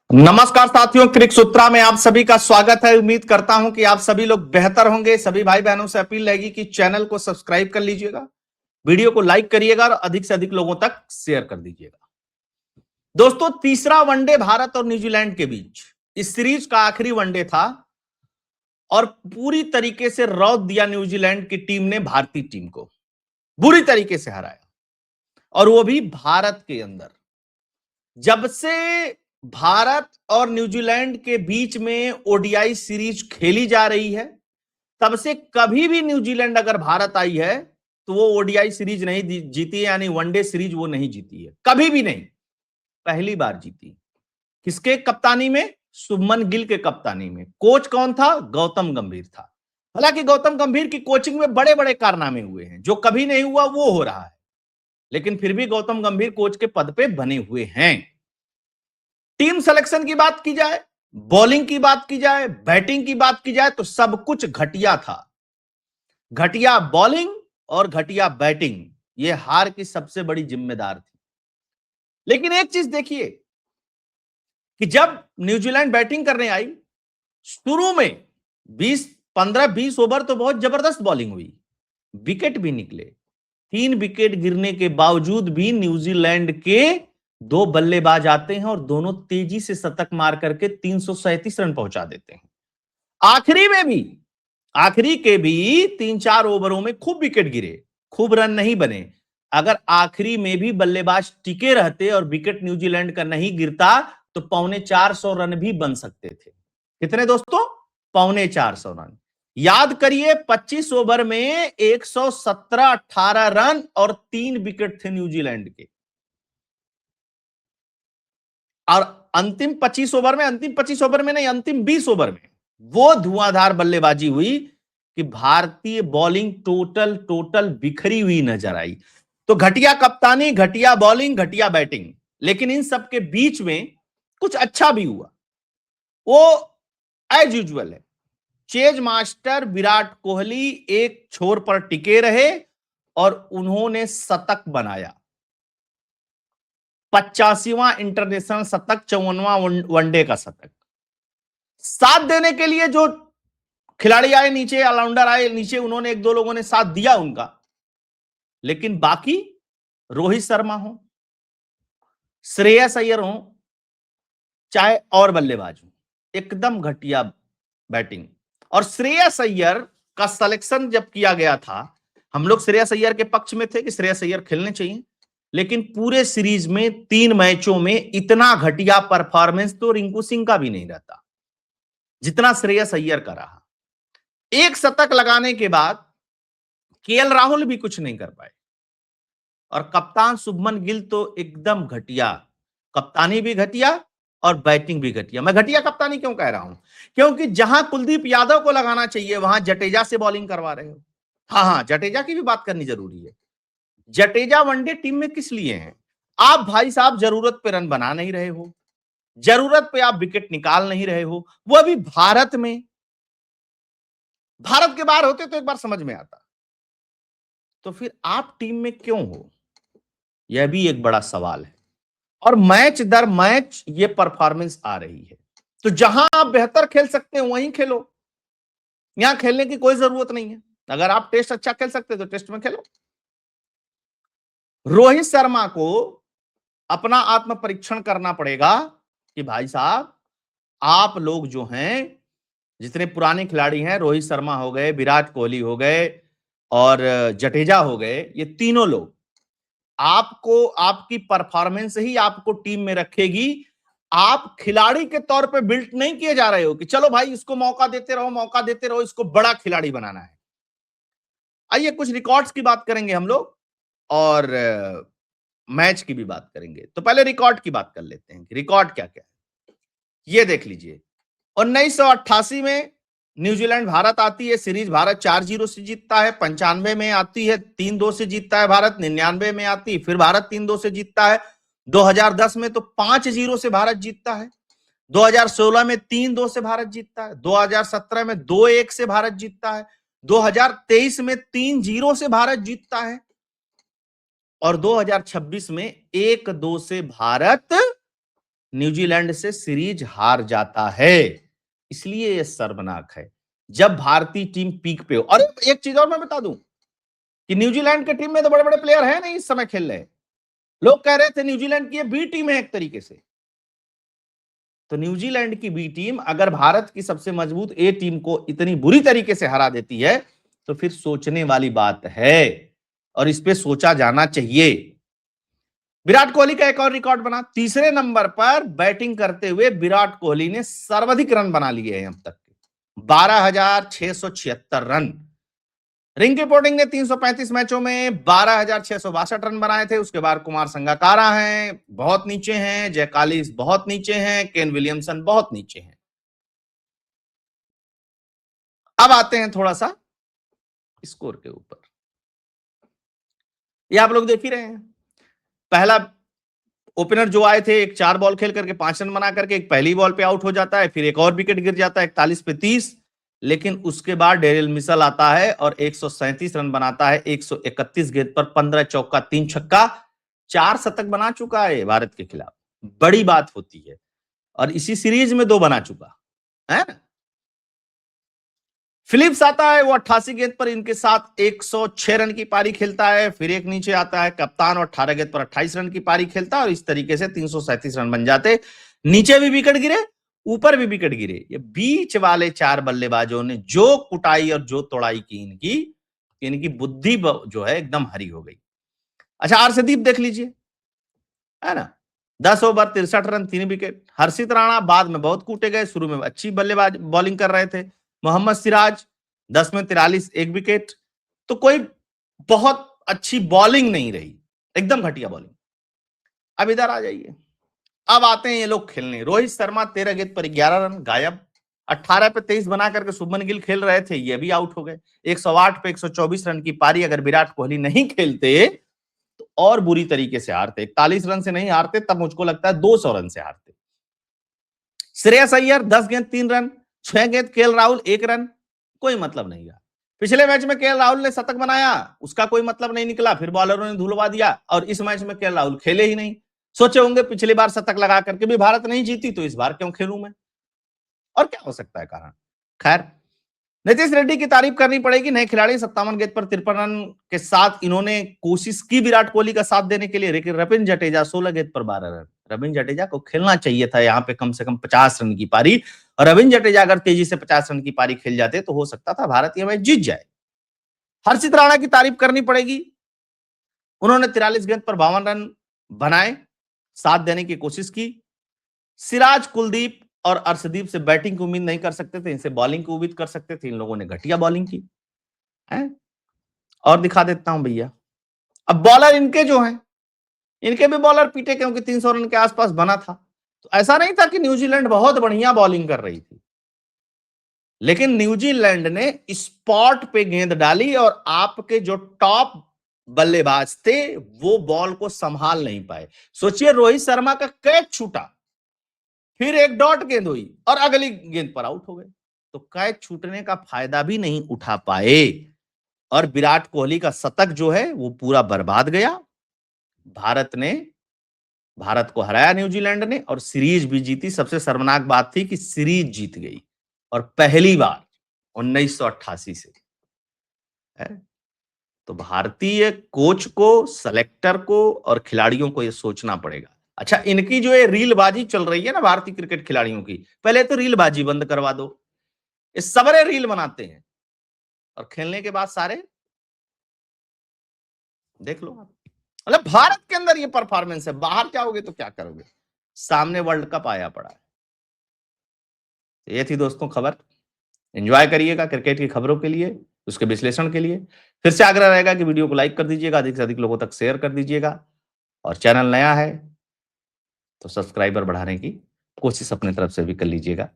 नमस्कार साथियों, क्रिक सूत्रा में आप सभी का स्वागत है। उम्मीद करता हूं कि आप सभी लोग बेहतर होंगे। सभी भाई बहनों से अपील रहेगी कि चैनल को सब्सक्राइब कर लीजिएगा, वीडियो को लाइक करिएगा और अधिक से अधिक लोगों तक शेयर कर दीजिएगा। दोस्तों, तीसरा वनडे भारत और न्यूजीलैंड के बीच इस सीरीज का आखिरी वनडे था और पूरी तरीके से रौंद दिया न्यूजीलैंड की टीम ने भारतीय टीम को, बुरी तरीके से हराया, और वो भी भारत के अंदर। जब से भारत और न्यूजीलैंड के बीच में ओडीआई सीरीज खेली जा रही है, तब से कभी भी न्यूजीलैंड अगर भारत आई है तो वो ओडीआई सीरीज नहीं जीती है, यानी वनडे सीरीज वो नहीं जीती है, कभी भी नहीं। पहली बार जीती। किसके कप्तानी में? शुभमन गिल के कप्तानी में। कोच कौन था? गौतम गंभीर था। हालांकि गौतम गंभीर की कोचिंग में बड़े बड़े कारनामे हुए हैं, जो कभी नहीं हुआ वो हो रहा है, लेकिन फिर भी गौतम गंभीर कोच के पद पे बने हुए हैं। टीम सिलेक्शन की बात की जाए, बॉलिंग की बात की जाए, बैटिंग की बात की जाए, तो सब कुछ घटिया था। घटिया बॉलिंग और घटिया बैटिंग, ये हार की सबसे बड़ी जिम्मेदार थी। लेकिन एक चीज देखिए कि जब न्यूजीलैंड बैटिंग करने आई, शुरू में 15-20 ओवर तो बहुत जबरदस्त बॉलिंग हुई, विकेट भी निकले। 3 विकेट गिरने के बावजूद भी न्यूजीलैंड के 2 बल्लेबाज आते हैं और दोनों तेजी से शतक मार करके 337 रन पहुंचा देते हैं। आखिरी के भी 3-4 ओवरों में खूब विकेट गिरे, खूब रन नहीं बने। अगर आखिरी में भी बल्लेबाज टिके रहते और विकेट न्यूजीलैंड का नहीं गिरता तो 450 रन भी बन सकते थे। कितने दोस्तों? 450 रन। याद करिए, 25 ओवर में 117-18 रन और 3 विकेट थे न्यूजीलैंड के। और अंतिम 25 ओवर में नहीं, अंतिम 20 ओवर में वो धुआंधार बल्लेबाजी हुई कि भारतीय बॉलिंग टोटल बिखरी हुई नजर आई। तो घटिया कप्तानी, घटिया बॉलिंग, घटिया बैटिंग, लेकिन इन सब के बीच में कुछ अच्छा भी हुआ। वो एज यूजुअल है, चेज मास्टर विराट कोहली एक छोर पर टिके रहे और उन्होंने शतक बनाया। 85वां इंटरनेशनल शतक, 54वां वनडे का शतक। साथ देने के लिए जो खिलाड़ी आए नीचे, ऑलराउंडर आए नीचे, उन्होंने एक दो लोगों ने साथ दिया उनका, लेकिन बाकी रोहित शर्मा हो, श्रेयस अय्यर हो, चाहे और बल्लेबाज हो, एकदम घटिया बैटिंग। और श्रेयस अय्यर का सिलेक्शन जब किया गया था, हम लोग श्रेयस अय्यर के पक्ष में थे कि श्रेयस अय्यर खेलने चाहिए, लेकिन पूरे सीरीज में 3 मैचों में इतना घटिया परफॉर्मेंस तो रिंकू सिंह का भी नहीं रहता जितना श्रेयस अय्यर का रहा। एक शतक लगाने के बाद केएल राहुल भी कुछ नहीं कर पाए, और कप्तान शुभमन गिल तो एकदम घटिया। कप्तानी भी घटिया और बैटिंग भी घटिया। मैं घटिया कप्तानी क्यों कह रहा हूं? क्योंकि जहां कुलदीप यादव को लगाना चाहिए वहां जडेजा से बॉलिंग करवा रहे हो। हाँ, जडेजा की भी बात करनी जरूरी है। जडेजा वनडे टीम में किस लिए हैं? आप भाई साहब जरूरत पे रन बना नहीं रहे हो, जरूरत पे आप विकेट निकाल नहीं रहे हो, वो भी भारत में। भारत के बाहर होते तो एक बार समझ में आता, तो फिर आप टीम में क्यों हो? यह भी एक बड़ा सवाल है। और मैच दर मैच ये परफॉर्मेंस आ रही है, तो जहां आप बेहतर खेल सकते हो वहीं खेलो। यहां खेलने की कोई जरूरत नहीं है। अगर आप टेस्ट अच्छा खेल सकते हो तो टेस्ट में खेलो। रोहित शर्मा को अपना आत्म परीक्षण करना पड़ेगा कि भाई साहब, आप लोग जो हैं, जितने पुराने खिलाड़ी हैं, रोहित शर्मा हो गए, विराट कोहली हो गए और जडेजा हो गए, ये तीनों लोग, आपको आपकी परफॉर्मेंस ही आपको टीम में रखेगी। आप खिलाड़ी के तौर पे बिल्ट नहीं किए जा रहे हो कि चलो भाई इसको मौका देते रहो, इसको बड़ा खिलाड़ी बनाना है। आइए कुछ रिकॉर्ड्स की बात करेंगे हम लोग और मैच की भी बात करेंगे। तो पहले रिकॉर्ड की बात कर लेते हैं कि रिकॉर्ड क्या क्या है। ये देख लीजिए, 1988 में न्यूजीलैंड भारत आती है, सीरीज भारत 4-0 से जीतता है। 95 में आती है, 3-2 से जीतता है भारत। 99 में आती है, फिर भारत 3-2 से जीतता है। 2010 में तो 5-0 से भारत जीतता है। 2016 में 3-2 से भारत जीतता है। 2017 में 2-1 से भारत जीतता है। 2023 में 3-0 से भारत जीतता है और 2026 में 1-2 से भारत न्यूजीलैंड से सीरीज हार जाता है। इसलिए यह शर्मनाक है जब भारतीय टीम पीक पे हो। और एक चीज और मैं बता दूं कि न्यूजीलैंड के टीम में तो बड़े बड़े प्लेयर हैं नहीं इस समय खेल रहे। लोग कह रहे थे न्यूजीलैंड की बी टीम है एक तरीके से। तो न्यूजीलैंड की बी टीम अगर भारत की सबसे मजबूत ए टीम को इतनी बुरी तरीके से हरा देती है तो फिर सोचने वाली बात है और इस पे सोचा जाना चाहिए। विराट कोहली का एक और रिकॉर्ड बना। तीसरे नंबर पर बैटिंग करते हुए विराट कोहली ने सर्वाधिक रन बना लिए हैं अब तक 12,676 रन। रिंकी पोंटिंग ने 335 मैचों में 12,662 रन बनाए थे। उसके बाद कुमार संगकारा हैं, बहुत नीचे हैं, जय कालिस बहुत नीचे हैं, केन विलियमसन बहुत नीचे हैं। अब आते हैं थोड़ा सा स्कोर के ऊपर। ये आप लोग देख ही रहे हैं। पहला ओपनर जो आए थे, एक 4 बॉल खेल करके 5 रन बना करके एक पहली बॉल पे आउट हो जाता है, फिर एक और विकेट गिर जाता है 41 पे 30। लेकिन उसके बाद डेरिल मिशेल आता है और 137 रन बनाता है 131 गेंद पर, 15 चौका 3 छक्का, 4 शतक बना चुका है भारत के खिलाफ। बड़ी बात होती है। और इसी सीरीज में 2 बना चुका है ना। फिलिप्स आता है, वो 88 गेंद पर इनके साथ 106 रन की पारी खेलता है। फिर एक नीचे आता है कप्तान और 18 गेंद पर 28 रन की पारी खेलता है और इस तरीके से 337 रन बन जाते। नीचे भी विकेट गिरे, ऊपर भी विकेट गिरे। ये बीच वाले 4 बल्लेबाजों ने जो कुटाई और जो तोड़ाई की इनकी बुद्धि जो है एकदम हरी हो गई। अच्छा, अर्शदीप देख लीजिए, है ना। 10 ओवर 63 रन 3 विकेट। हर्षित राणा बाद में बहुत कूटे गए, शुरू में अच्छी बल्लेबाज बॉलिंग कर रहे थे। मोहम्मद सिराज 10 में 43 1 विकेट। तो कोई बहुत अच्छी बॉलिंग नहीं रही, एकदम घटिया बॉलिंग। अब इधर आ जाइए, अब आते हैं ये लोग खेलने। रोहित शर्मा 13 गेंद पर 11 रन गायब। 18 पे 23 बना करके शुभमन गिल खेल रहे थे, ये भी आउट हो गए। 108 पे 124 रन की पारी अगर विराट कोहली नहीं खेलते तो और बुरी तरीके से हारते। 41 रन से नहीं हारते, तब मुझको लगता है 200 रन से हारते। श्रेयस अय्यर 10 गेंद 3 रन, 6 गेंद केएल राहुल 1 रन, कोई मतलब नहीं रहा। पिछले मैच में केएल राहुल ने शतक बनाया, उसका कोई मतलब नहीं निकला, फिर बॉलरों ने धुलवा दिया। और इस मैच में केएल राहुल खेले ही नहीं। सोचे होंगे पिछली बार शतक लगा करके भी भारत नहीं जीती, तो इस बार क्यों खेलूं मैं। और क्या हो सकता है कारण। खैर, नीतीश रेड्डी की तारीफ करनी पड़ेगी। नए खिलाड़ी 57 गेंद पर 53 रन के साथ इन्होंने कोशिश की विराट कोहली का साथ देने के लिए, लेकिन रविंद्र जडेजा 16 गेंद पर 12 रन। रविंद्र जडेजा को खेलना चाहिए था यहाँ पे कम से कम 50 रन की पारी। और रविंद्र जडेजा अगर तेजी से 50 रन की पारी खेल जाते तो हो सकता था भारत ये मैच जीत जाए। हर्षित राणा की तारीफ करनी पड़ेगी। उन्होंने 43 गेंद पर 52 रन बनाए, साथ देने की कोशिश की। सिराज, कुलदीप और अर्शदीप से बैटिंग की उम्मीद नहीं कर सकते थे, इनसे बॉलिंग की उम्मीद कर सकते थे। इन लोगों ने घटिया बॉलिंग की है। और दिखा देता हूं भैया। अब बॉलर इनके जो हैं, इनके भी बॉलर पीटे, क्योंकि 300 रन के आसपास बना था। तो ऐसा नहीं था कि न्यूजीलैंड बहुत बढ़िया बॉलिंग कर रही थी, लेकिन न्यूजीलैंड ने स्पॉट पे गेंद डाली और आपके जो टॉप बल्लेबाज थे वो बॉल को संभाल नहीं पाए। सोचिए, रोहित शर्मा का कैच छूटा, फिर एक डॉट गेंद हुई और अगली गेंद पर आउट हो गए। तो कैच छूटने का फायदा भी नहीं उठा पाए और विराट कोहली का शतक जो है वो पूरा बर्बाद गया। भारत को हराया न्यूजीलैंड ने और सीरीज भी जीती। सबसे शर्मनाक बात थी कि सीरीज जीत गई और पहली बार 1988 से है। तो भारतीय कोच को, सेलेक्टर को और खिलाड़ियों को यह सोचना पड़ेगा। अच्छा, इनकी जो ये रीलबाजी चल रही है ना भारतीय क्रिकेट खिलाड़ियों की, पहले तो रीलबाजी बंद करवा दो। ये सबरे रील बनाते हैं और खेलने के बाद सारे देख लो आप। मतलब भारत के अंदर ये परफॉर्मेंस है, बाहर जाओगे तो क्या करोगे। सामने वर्ल्ड कप आया पड़ा है। ये थी दोस्तों खबर। एंजॉय करिएगा क्रिकेट की खबरों के लिए, उसके विश्लेषण के लिए। फिर से आग्रह रहेगा कि वीडियो को लाइक कर दीजिएगा, अधिक से अधिक लोगों तक शेयर कर दीजिएगा। और चैनल नया है तो सब्सक्राइबर बढ़ाने की कोशिश अपने तरफ से भी कर लीजिएगा।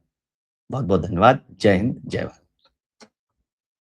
बहुत बहुत धन्यवाद। जय हिंद, जय भारत।